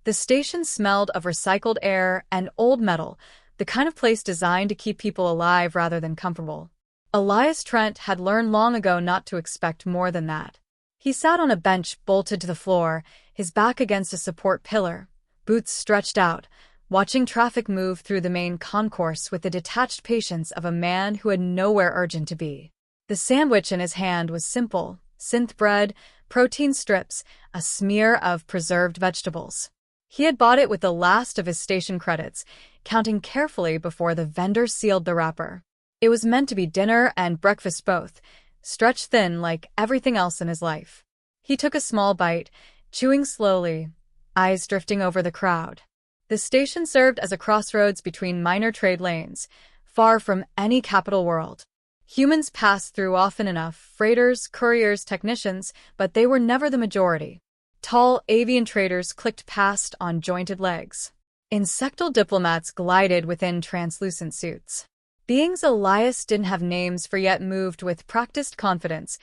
The station smelled of recycled air and old metal, the kind of place designed to keep people alive rather than comfortable. Elias Trent had learned long ago not to expect more than that. He sat on a bench bolted to the floor, his back against a support pillar, boots stretched out, watching traffic move through the main concourse with the detached patience of a man who had nowhere urgent to be. The sandwich in his hand was simple: synth bread, protein strips, a smear of preserved vegetables. He had bought it with the last of his station credits, counting carefully before the vendor sealed the wrapper. It was meant to be dinner and breakfast both, stretched thin like everything else in his life. He took a small bite, chewing slowly, eyes drifting over the crowd. The station served as a crossroads between minor trade lanes, far from any capital world. Humans passed through often enough, freighters, couriers, technicians, but they were never the majority. Tall avian traders clicked past on jointed legs. Insectal diplomats glided within translucent suits. Beings Elias didn't have names for yet moved with practiced confidence,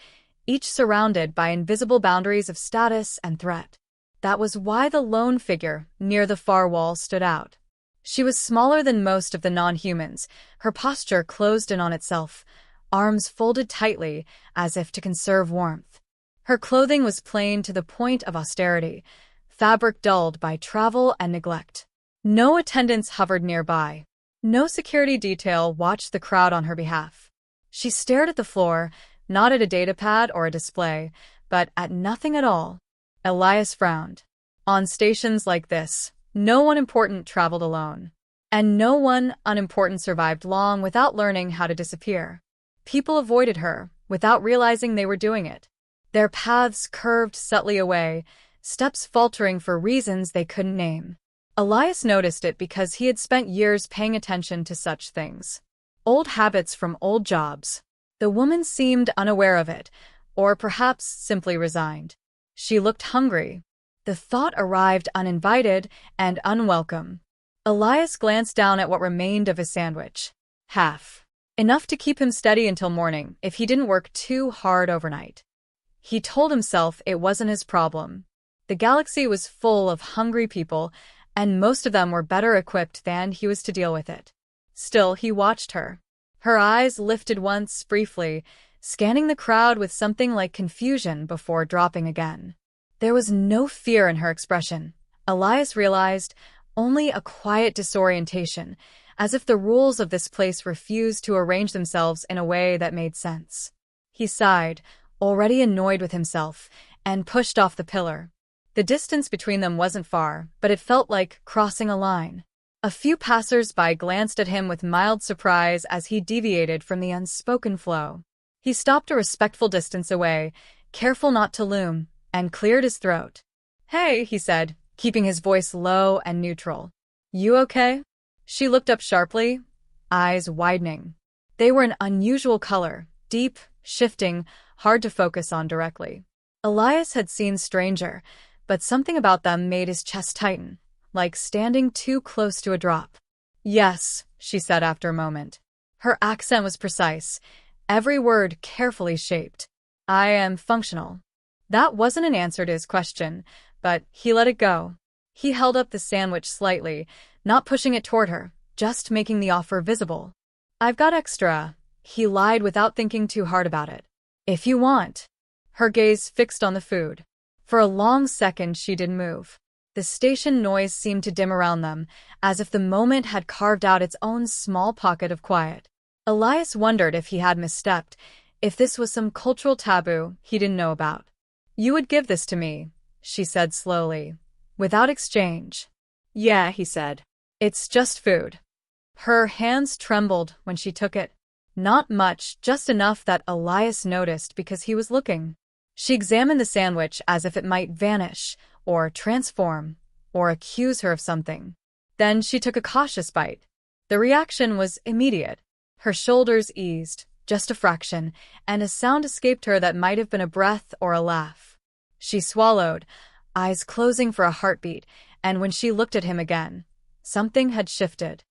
each surrounded by invisible boundaries of status and threat. That was why the lone figure near the far wall stood out. She was smaller than most of the non-humans, her posture closed in on itself, arms folded tightly as if to conserve warmth. Her clothing was plain to the point of austerity, fabric dulled by travel and neglect. No attendants hovered nearby. No security detail watched the crowd on her behalf. She stared at the floor, not at a datapad or a display, but at nothing at all. Elias frowned. On stations like this, no one important traveled alone. And no one unimportant survived long without learning how to disappear. People avoided her, without realizing they were doing it. Their paths curved subtly away, steps faltering for reasons they couldn't name. Elias noticed it because he had spent years paying attention to such things. Old habits from old jobs. The woman seemed unaware of it, or perhaps simply resigned. She looked hungry. The thought arrived uninvited and unwelcome. Elias glanced down at what remained of his sandwich. Half. Enough to keep him steady until morning, if he didn't work too hard overnight. He told himself it wasn't his problem. The galaxy was full of hungry people, and most of them were better equipped than he was to deal with it. Still, he watched her. Her eyes lifted once, briefly, scanning the crowd with something like confusion before dropping again. There was no fear in her expression. Elias realized, only a quiet disorientation, as if the rules of this place refused to arrange themselves in a way that made sense. He sighed, already annoyed with himself, and pushed off the pillar. The distance between them wasn't far, but it felt like crossing a line. A few passers-by glanced at him with mild surprise as he deviated from the unspoken flow. He stopped a respectful distance away, careful not to loom, and cleared his throat. "Hey," he said, keeping his voice low and neutral. "You okay?" She looked up sharply, eyes widening. They were an unusual color, deep, shifting, hard to focus on directly. Elias had seen stranger, but something about them made his chest tighten, like standing too close to a drop. "Yes," she said after a moment. Her accent was precise, every word carefully shaped. "I am functional." That wasn't an answer to his question, but he let it go. He held up the sandwich slightly, not pushing it toward her, just making the offer visible. "I've got extra," he lied without thinking too hard about it. "If you want." Her gaze fixed on the food. For a long second she didn't move. The station noise seemed to dim around them, as if the moment had carved out its own small pocket of quiet. Elias wondered if he had misstepped, if this was some cultural taboo he didn't know about. "You would give this to me," she said slowly, "without exchange." "Yeah," he said. "It's just food." Her hands trembled when she took it. Not much, just enough that Elias noticed because he was looking. She examined the sandwich as if it might vanish, or transform, or accuse her of something. Then she took a cautious bite. The reaction was immediate. Her shoulders eased, just a fraction, and a sound escaped her that might have been a breath or a laugh. She swallowed, eyes closing for a heartbeat, and when she looked at him again, something had shifted.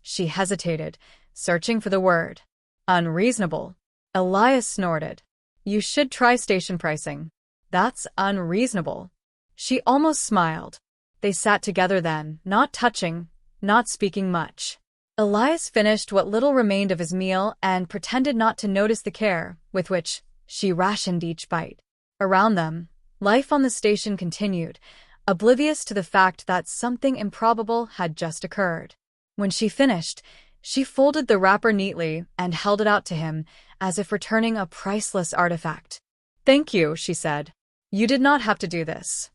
She hesitated, searching for the word. "Unreasonable." Elias snorted. "You should try station pricing." "That's unreasonable." She almost smiled. They sat together then, not touching, not speaking much. Elias finished what little remained of his meal and pretended not to notice the care with which she rationed each bite. Around them, life on the station continued, oblivious to the fact that something improbable had just occurred. When she finished, she folded the wrapper neatly and held it out to him, as if returning a priceless artifact. "Thank you," she said. "You did not have to do this."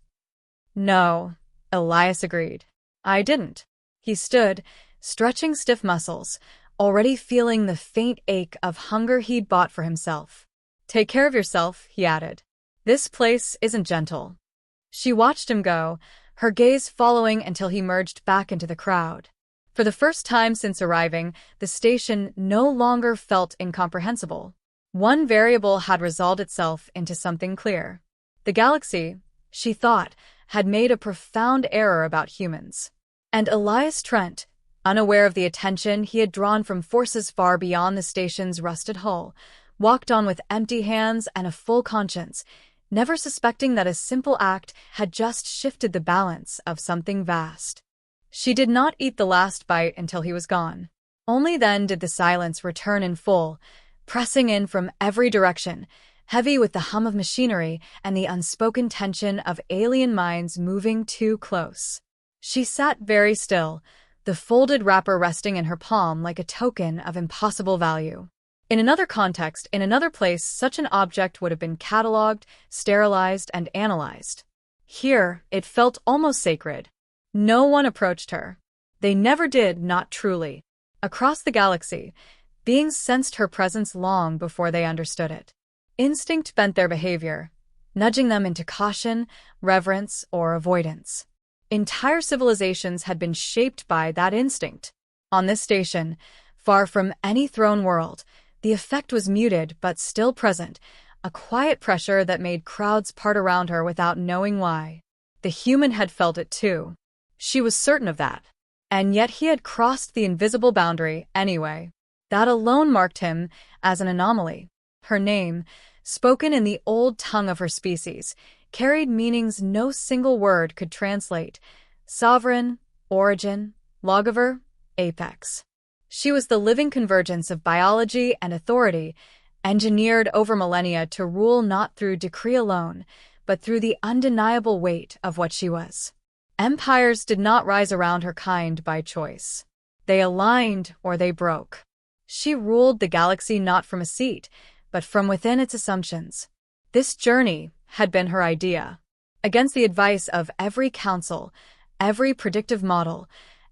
"No," Elias agreed. "I didn't." He stood, stretching stiff muscles, already feeling the faint ache of hunger he'd bought for himself. "Take care of yourself," he added. "This place isn't gentle." She watched him go, her gaze following until he merged back into the crowd. For the first time since arriving, the station no longer felt incomprehensible. One variable had resolved itself into something clear. The galaxy, she thought, had made a profound error about humans. And Elias Trent, unaware of the attention he had drawn from forces far beyond the station's rusted hull, walked on with empty hands and a full conscience, never suspecting that a simple act had just shifted the balance of something vast. She did not eat the last bite until he was gone. Only then did the silence return in full, pressing in from every direction, heavy with the hum of machinery and the unspoken tension of alien minds moving too close. She sat very still, the folded wrapper resting in her palm like a token of impossible value. In another context, in another place, such an object would have been catalogued, sterilized, and analyzed. Here, it felt almost sacred. No one approached her. They never did, not truly. Across the galaxy, beings sensed her presence long before they understood it. Instinct bent their behavior, nudging them into caution, reverence, or avoidance. Entire civilizations had been shaped by that instinct. On this station, far from any throne world, the effect was muted but still present, a quiet pressure that made crowds part around her without knowing why. The human had felt it too. She was certain of that. And yet he had crossed the invisible boundary anyway. That alone marked him as an anomaly. Her name, spoken in the old tongue of her species, carried meanings no single word could translate: sovereign, origin, lawgiver, apex. She was the living convergence of biology and authority, engineered over millennia to rule not through decree alone, but through the undeniable weight of what she was. Empires did not rise around her kind by choice. They aligned or they broke. She ruled the galaxy not from a seat, but from within its assumptions. This journey had been her idea. Against the advice of every council, every predictive model,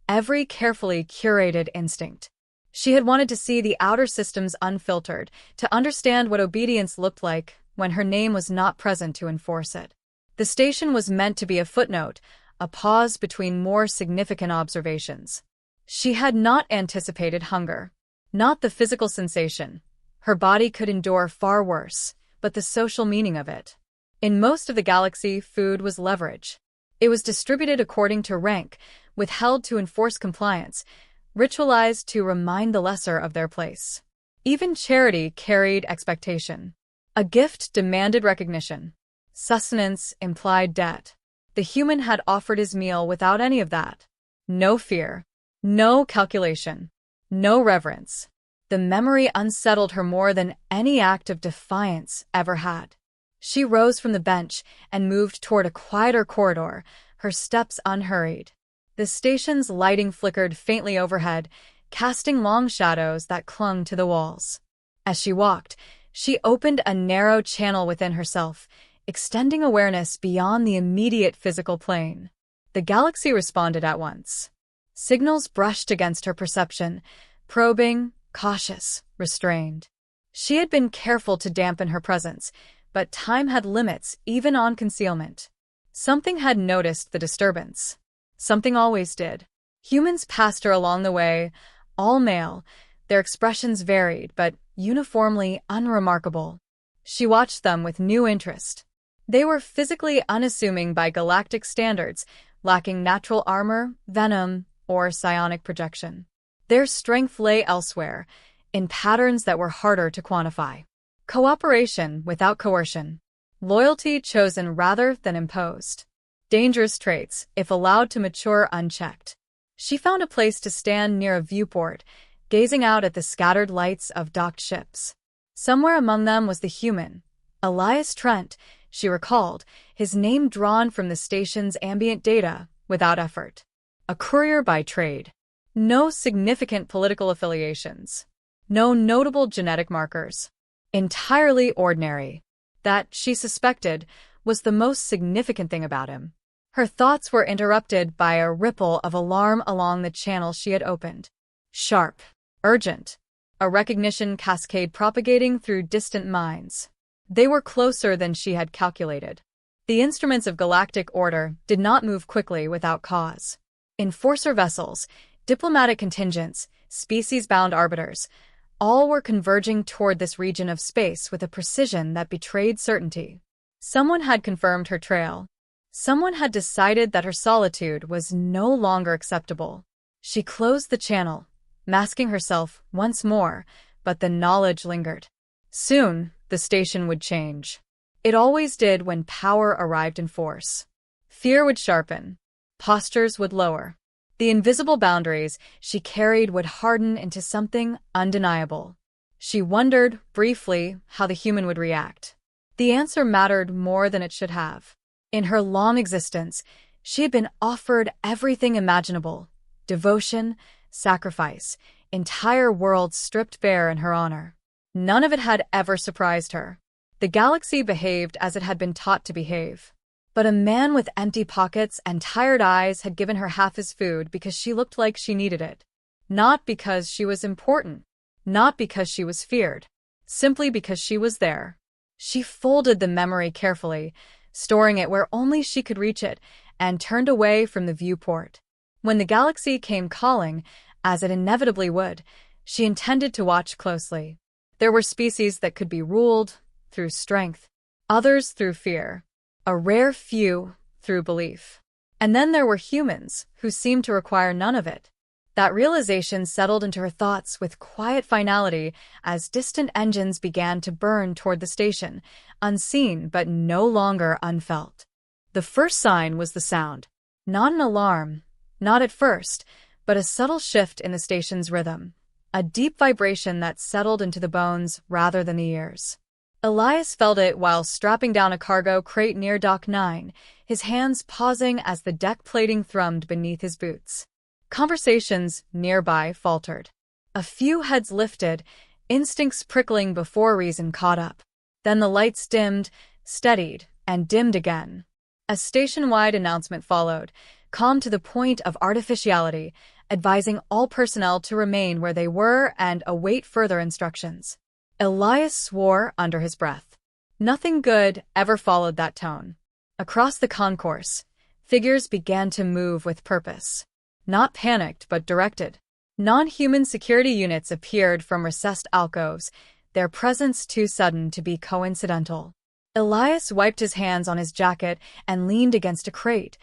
every carefully curated instinct. She had wanted to see the outer systems unfiltered, to understand what obedience looked like when her name was not present to enforce it. The station was meant to be a footnote, a pause between more significant observations. She had not anticipated hunger. Not the physical sensation. Her body could endure far worse, but the social meaning of it. In most of the galaxy, food was leverage. It was distributed according to rank, withheld to enforce compliance, ritualized to remind the lesser of their place. Even charity carried expectation. A gift demanded recognition. Sustenance implied debt. The human had offered his meal without any of that. No fear. No calculation. No reverence. The memory unsettled her more than any act of defiance ever had. She rose from the bench and moved toward a quieter corridor, her steps unhurried. The station's lighting flickered faintly overhead, casting long shadows that clung to the walls. As she walked, she opened a narrow channel within herself, extending awareness beyond the immediate physical plane. The galaxy responded at once. Signals brushed against her perception, probing, cautious, restrained. She had been careful to dampen her presence, but time had limits even on concealment. Something had noticed the disturbance. Something always did. Humans passed her along the way, all male, their expressions varied but uniformly unremarkable. She watched them with new interest. They were physically unassuming by galactic standards, lacking natural armor, venom, or psionic projection. Their strength lay elsewhere, in patterns that were harder to quantify. Cooperation without coercion. Loyalty chosen rather than imposed. dangerous traits if allowed to mature unchecked. She found a place to stand near a viewport, gazing out at the scattered lights of docked ships. Somewhere among them was the human, Elias Trent, she recalled, his name drawn from the station's ambient data without effort. A courier by trade. No significant political affiliations. No notable genetic markers. Entirely ordinary. That, she suspected, was the most significant thing about him. Her thoughts were interrupted by a ripple of alarm along the channel she had opened. Sharp. Urgent. A recognition cascade propagating through distant minds. They were closer than she had calculated. The instruments of galactic order did not move quickly without cause. Enforcer vessels, diplomatic contingents, species-bound arbiters, all were converging toward this region of space with a precision that betrayed certainty. Someone had confirmed her trail. Someone had decided that her solitude was no longer acceptable. She closed the channel, masking herself once more, but the knowledge lingered. Soon, the station would change. It always did when power arrived in force. Fear would sharpen. Postures would lower. The invisible boundaries she carried would harden into something undeniable. She wondered, briefly, how the human would react. The answer mattered more than it should have. In her long existence, she had been offered everything imaginable: devotion, sacrifice, entire worlds stripped bare in her honor. None of it had ever surprised her. The galaxy behaved as it had been taught to behave. But a man with empty pockets and tired eyes had given her half his food because she looked like she needed it. Not because she was important. Not because she was feared. Simply because she was there. She folded the memory carefully, storing it where only she could reach it, and turned away from the viewport. When the galaxy came calling, as it inevitably would, she intended to watch closely. There were species that could be ruled through strength, others through fear, a rare few through belief. And then there were humans who seemed to require none of it. That realization settled into her thoughts with quiet finality as distant engines began to burn toward the station, unseen but no longer unfelt. The first sign was the sound. Not an alarm, not at first, but a subtle shift in the station's rhythm. A deep vibration that settled into the bones rather than the ears. Elias felt it while strapping down a cargo crate near Dock 9, his hands pausing as the deck plating thrummed beneath his boots. Conversations nearby faltered. A few heads lifted, instincts prickling before reason caught up. Then the lights dimmed, steadied, and dimmed again. A station-wide announcement followed, calm to the point of artificiality, advising all personnel to remain where they were and await further instructions. Elias swore under his breath. Nothing good ever followed that tone. Across the concourse, figures began to move with purpose. Not panicked, but directed. Non-human security units appeared from recessed alcoves, their presence too sudden to be coincidental. Elias wiped his hands on his jacket and leaned against a crate,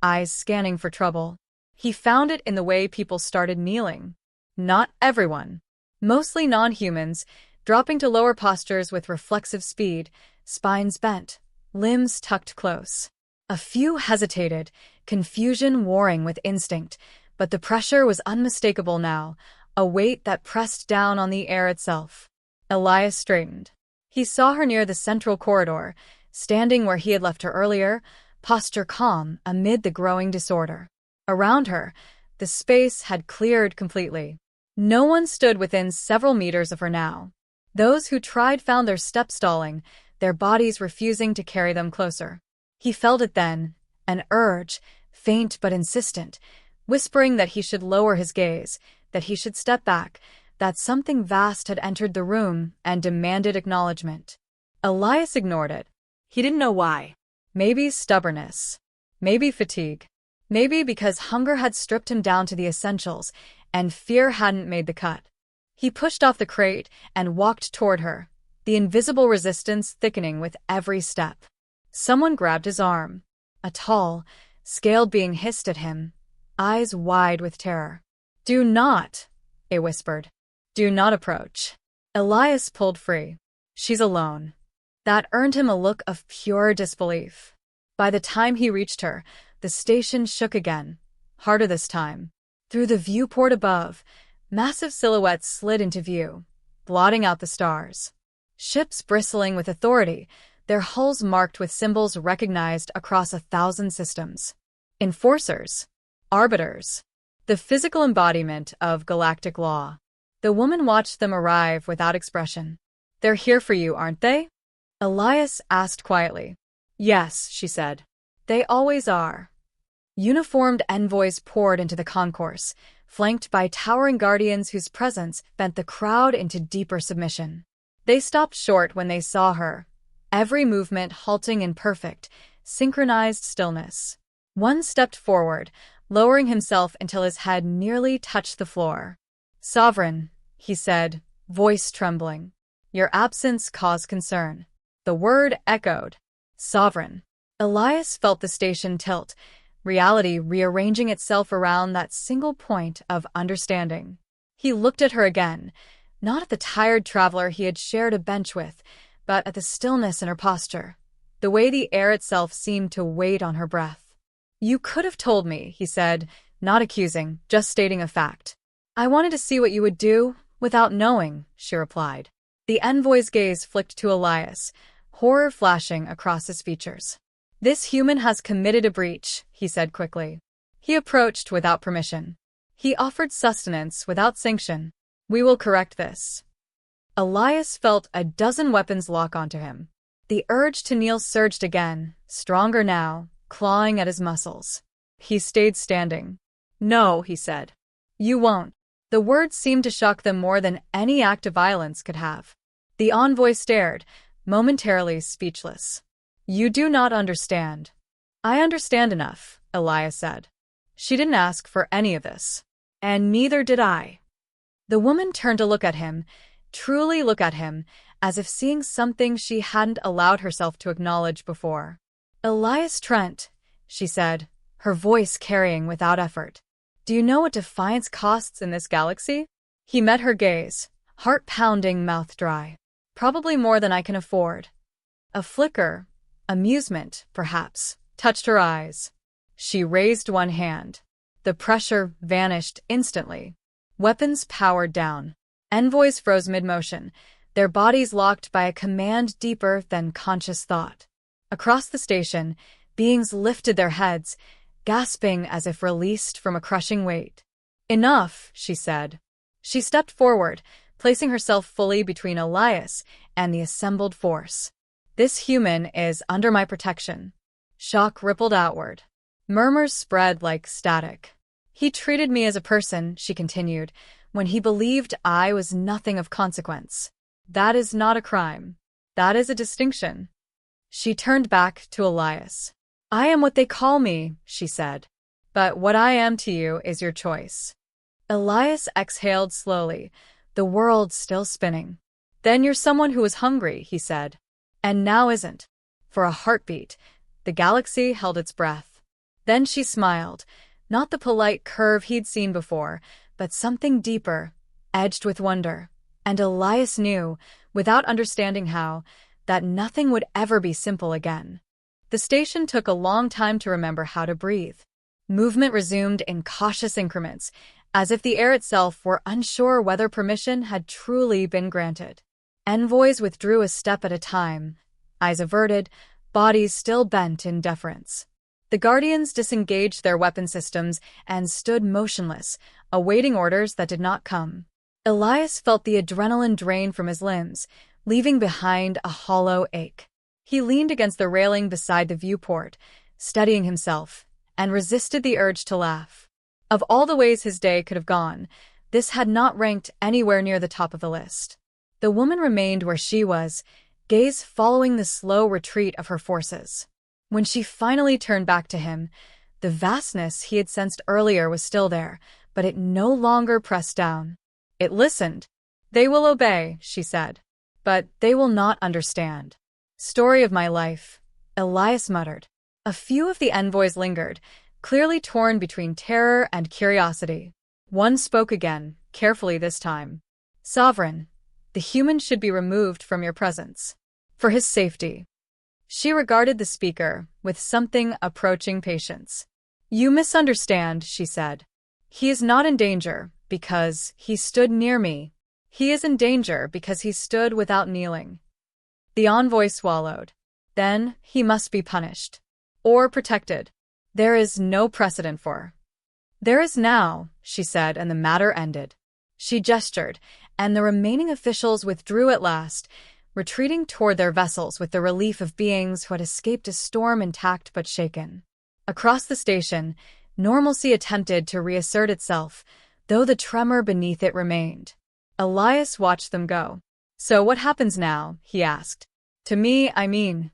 eyes scanning for trouble. He found it in the way people started kneeling. Not everyone. Mostly non-humans, dropping to lower postures with reflexive speed, spines bent, limbs tucked close. A few hesitated, confusion warring with instinct, but the pressure was unmistakable now, a weight that pressed down on the air itself. Elias straightened. He saw her near the central corridor, standing where he had left her earlier, posture calm amid the growing disorder. Around her, the space had cleared completely. No one stood within several meters of her now. Those who tried found their steps stalling, their bodies refusing to carry them closer. He felt it then, an urge, faint but insistent, whispering that he should lower his gaze, that he should step back, that something vast had entered the room and demanded acknowledgement. Elias ignored it. He didn't know why. Maybe stubbornness. Maybe fatigue. Maybe because hunger had stripped him down to the essentials, and fear hadn't made the cut. He pushed off the crate and walked toward her, the invisible resistance thickening with every step. Someone grabbed his arm. A tall, scaled being hissed at him, eyes wide with terror. "Do not," it whispered. "Do not approach." Elias pulled free. "She's alone." That earned him a look of pure disbelief. By the time he reached her, the station shook again, harder this time. Through the viewport above, massive silhouettes slid into view, blotting out the stars. Ships bristling with authority, their hulls marked with symbols recognized across 1,000 systems. Enforcers. Arbiters. The physical embodiment of galactic law. The woman watched them arrive without expression. "They're here for you, aren't they?" Elias asked quietly. "Yes," she said. "They always are." Uniformed envoys poured into the concourse, flanked by towering guardians whose presence bent the crowd into deeper submission. They stopped short when they saw her, every movement halting in perfect, synchronized stillness. One stepped forward, lowering himself until his head nearly touched the floor. "Sovereign," he said, voice trembling. "Your absence caused concern." The word echoed. Sovereign. Elias felt the station tilt, reality rearranging itself around that single point of understanding. He looked at her again, not at the tired traveler he had shared a bench with, but at the stillness in her posture, the way the air itself seemed to wait on her breath. "You could have told me," he said, not accusing, just stating a fact. "I wanted to see what you would do, without knowing," she replied. The envoy's gaze flicked to Elias, horror flashing across his features. "This human has committed a breach," he said quickly. "He approached without permission. He offered sustenance without sanction. We will correct this." Elias felt a dozen weapons lock onto him. The urge to kneel surged again, stronger now, clawing at his muscles. He stayed standing. "No," he said. "You won't." The words seemed to shock them more than any act of violence could have. The envoy stared, momentarily speechless. "You do not understand." "I understand enough," Elias said. "She didn't ask for any of this. And neither did I." The woman turned to look at him, truly look at him, as if seeing something she hadn't allowed herself to acknowledge before. "Elias Trent," she said, her voice carrying without effort. "Do you know what defiance costs in this galaxy?" He met her gaze, heart pounding, mouth dry. "Probably more than I can afford." A flicker, amusement, perhaps, touched her eyes. She raised one hand. The pressure vanished instantly. Weapons powered down. Envoys froze mid-motion, their bodies locked by a command deeper than conscious thought. Across the station, beings lifted their heads, gasping as if released from a crushing weight. "Enough," she said. She stepped forward, placing herself fully between Elias and the assembled force. "This human is under my protection." Shock rippled outward. Murmurs spread like static. "He treated me as a person," she continued, "when he believed I was nothing of consequence. That is not a crime. That is a distinction." She turned back to Elias. "I am what they call me," she said. "But what I am to you is your choice." Elias exhaled slowly, the world still spinning. "Then you're someone who was hungry," he said. "And now isn't." For a heartbeat, the galaxy held its breath. Then she smiled, not the polite curve he'd seen before, but something deeper, edged with wonder. And Elias knew, without understanding how, that nothing would ever be simple again. The station took a long time to remember how to breathe. Movement resumed in cautious increments, as if the air itself were unsure whether permission had truly been granted. Envoys withdrew a step at a time, eyes averted, bodies still bent in deference. The guardians disengaged their weapon systems and stood motionless, awaiting orders that did not come. Elias felt the adrenaline drain from his limbs, leaving behind a hollow ache. He leaned against the railing beside the viewport, steadying himself, and resisted the urge to laugh. Of all the ways his day could have gone, this had not ranked anywhere near the top of the list. The woman remained where she was, gaze following the slow retreat of her forces. When she finally turned back to him, the vastness he had sensed earlier was still there, but it no longer pressed down. It listened. "They will obey," she said. "But they will not understand." "Story of my life," Elias muttered. A few of the envoys lingered, clearly torn between terror and curiosity. One spoke again, carefully this time. "Sovereign, the human should be removed from your presence. For his safety." She regarded the speaker with something approaching patience. "You misunderstand," she said. "He is not in danger because he stood near me. He is in danger because he stood without kneeling." The envoy swallowed. "Then he must be punished. Or protected. There is no precedent for." "There is now," she said, and the matter ended. She gestured, and the remaining officials withdrew at last, retreating toward their vessels with the relief of beings who had escaped a storm intact but shaken. Across the station, normalcy attempted to reassert itself, though the tremor beneath it remained. Elias watched them go. "So what happens now?" he asked. "To me, I mean."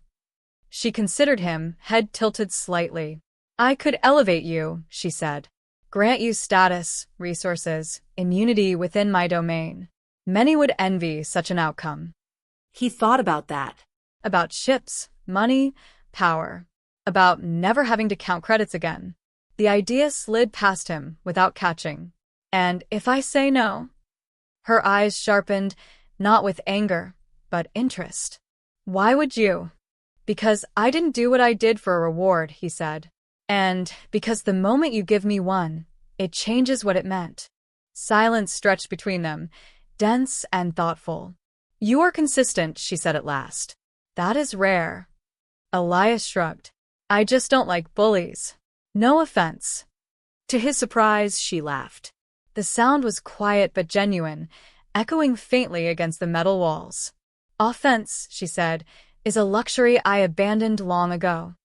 She considered him, head tilted slightly. "I could elevate you," she said. "Grant you status, resources, immunity within my domain. Many would envy such an outcome." He thought about that. About ships, money, power. About never having to count credits again. The idea slid past him without catching. "And if I say no?" Her eyes sharpened, not with anger, but interest. "Why would you?" "Because I didn't do what I did for a reward," he said. "And because the moment you give me one, it changes what it meant." Silence stretched between them, dense and thoughtful. "You are consistent," she said at last. "That is rare." Elias shrugged. "I just don't like bullies. No offense." To his surprise, she laughed. The sound was quiet but genuine, echoing faintly against the metal walls. "Offense," she said, "is a luxury I abandoned long ago."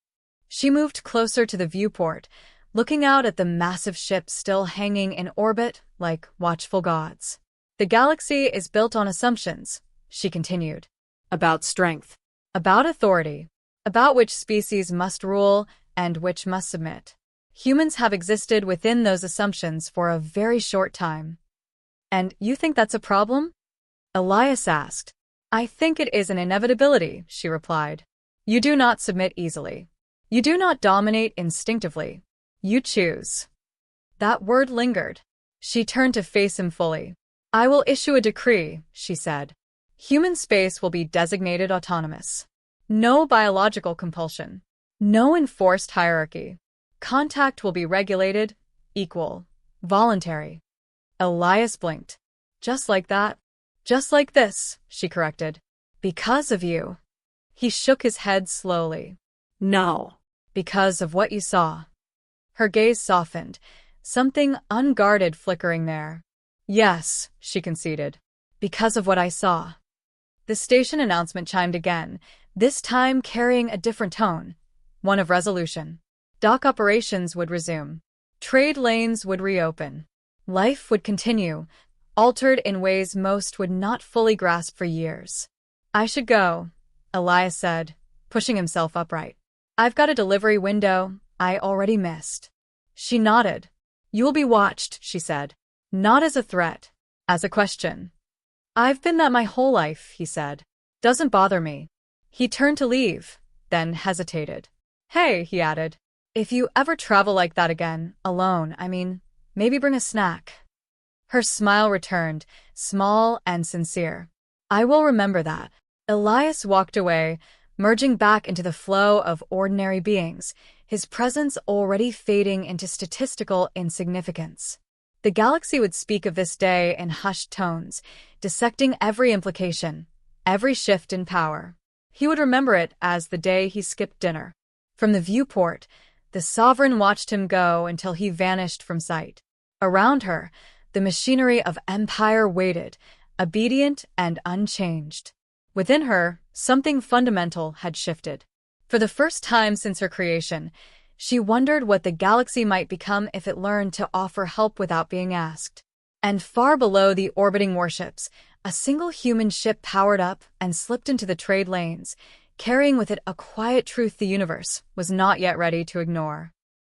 She moved closer to the viewport, looking out at the massive ships still hanging in orbit like watchful gods. "The galaxy is built on assumptions," she continued. "About strength. About authority. About which species must rule and which must submit. Humans have existed within those assumptions for a very short time." "And you think that's a problem?" Elias asked. "I think it is an inevitability," she replied. "You do not submit easily. You do not dominate instinctively. You choose." That word lingered. She turned to face him fully. "I will issue a decree," she said. "Human space will be designated autonomous. No biological compulsion. No enforced hierarchy. Contact will be regulated, equal, voluntary." Elias blinked. "Just like that?" "Just like this," she corrected. "Because of you." He shook his head slowly. "No. Because of what you saw." Her gaze softened, something unguarded flickering there. "Yes," she conceded. "Because of what I saw." The station announcement chimed again, this time carrying a different tone, one of resolution. Dock operations would resume. Trade lanes would reopen. Life would continue, altered in ways most would not fully grasp for years. "I should go," Elias said, pushing himself upright. "I've got a delivery window I already missed." She nodded. "You will be watched," she said. "Not as a threat, as a question." "I've been that my whole life," he said. "Doesn't bother me." He turned to leave, then hesitated. "Hey," he added, "if you ever travel like that again, alone, maybe bring a snack." Her smile returned, small and sincere. "I will remember that." Elias walked away, merging back into the flow of ordinary beings, his presence already fading into statistical insignificance. The galaxy would speak of this day in hushed tones, dissecting every implication, every shift in power. He would remember it as the day he skipped dinner. From the viewport, the sovereign watched him go until he vanished from sight. Around her, the machinery of empire waited, obedient and unchanged. Within her, something fundamental had shifted. For the first time since her creation, she wondered what the galaxy might become if it learned to offer help without being asked. And far below the orbiting warships, a single human ship powered up and slipped into the trade lanes, carrying with it a quiet truth the universe was not yet ready to ignore.